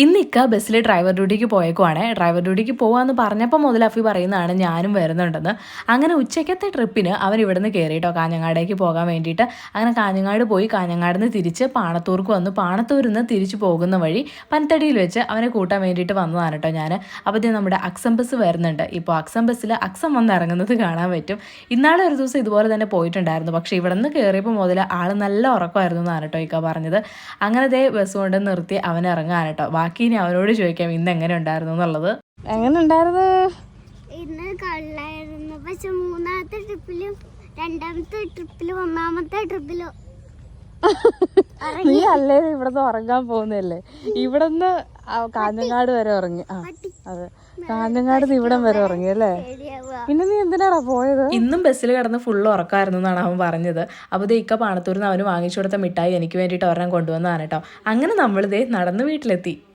ഇന്ന് ഇക്ക ബസ്സിൽ ഡ്രൈവർ ഡ്യൂട്ടിക്ക് പോയേക്കുവാണ്. ഡ്രൈവർ ഡ്യൂട്ടിക്ക് പോകാമെന്ന് പറഞ്ഞപ്പോൾ മുതൽ അഫി പറയുന്നതാണ് ഞാനും വരുന്നുണ്ടെന്ന്. അങ്ങനെ ഉച്ചയ്ക്കത്തെ ട്രിപ്പിന് അവൻ ഇവിടുന്ന് കയറി കേട്ടോ, കാഞ്ഞങ്ങാടേക്ക് പോകാൻ വേണ്ടിയിട്ട്. അങ്ങനെ കാഞ്ഞങ്ങാട് പോയി കാഞ്ഞങ്ങാട് നിന്ന് തിരിച്ച് പാണത്തൂർക്ക് വന്നു. പാണത്തൂരിൽ നിന്ന് തിരിച്ചു പോകുന്ന വഴി പനത്തടിയിൽ വെച്ച് അവനെ കൂട്ടാൻ വേണ്ടിയിട്ട് വന്നതാണ് കേട്ടോ ഞാൻ. അപ്പോൾ നമ്മുടെ അക്സം ബസ് വരുന്നുണ്ട്. ഇപ്പോൾ അക്സം ബസ്സിൽ അക്സം വന്ന് ഇറങ്ങുന്നത് കാണാൻ പറ്റും. ഇന്നാളെ ഒരു ദിവസം ഇതുപോലെ തന്നെ പോയിട്ടുണ്ടായിരുന്നു. പക്ഷേ ഇവിടെ നിന്ന് കയറിയപ്പോൾ മുതൽ ആൾ നല്ല ഉറക്കമായിരുന്നു എന്നാണ് കേട്ടോ ഇക്ക പറഞ്ഞത്. അങ്ങനെ ദേ ബസ് കൊണ്ട് നിർത്തി അവൻ ഇറങ്ങാൻ കേട്ടോ. ബാക്കി ഇനി അവനോട് ചോദിക്കാം ഇന്ന് എങ്ങനെ ഉണ്ടായിരുന്നു എന്നുള്ളത്. എങ്ങനെ ഉണ്ടായിരുന്നു? ഇന്ന് കള്ളായിരുന്നു. പക്ഷെ മൂന്നാമത്തെ ട്രിപ്പിലും രണ്ടാമത്തെ ട്രിപ്പിലും ഒന്നാമത്തെ ട്രിപ്പിലും നീ അല്ലേ ഇവിടുന്ന് ഉറങ്ങാൻ പോകുന്നല്ലേ? ഇവിടുന്ന് കാഞ്ഞങ്ങാട് വരെ ഉറങ്ങി. അതെ, കാഞ്ഞങ്ങാട് ഇവിടം വരെ ഉറങ്ങി അല്ലേ? പിന്നെ നീ എന്തിനാടാ പോയത്? ഇന്നും ബസ്സിൽ കിടന്ന് ഫുള്ള് ഉറക്കമായിരുന്നു എന്നാണ് അവൻ പറഞ്ഞത്. അപ്പോൾ ദേ ഇക്ക പാണത്തൂരിൽ നിന്ന് അവന് വാങ്ങിച്ചു കൊടുത്ത മിഠായി എനിക്ക് വേണ്ടിയിട്ട് ഒരെണ്ണം കൊണ്ടുവന്നതാണ് കേട്ടോ. അങ്ങനെ നമ്മളിതേ നടന്ന് വീട്ടിലെത്തി.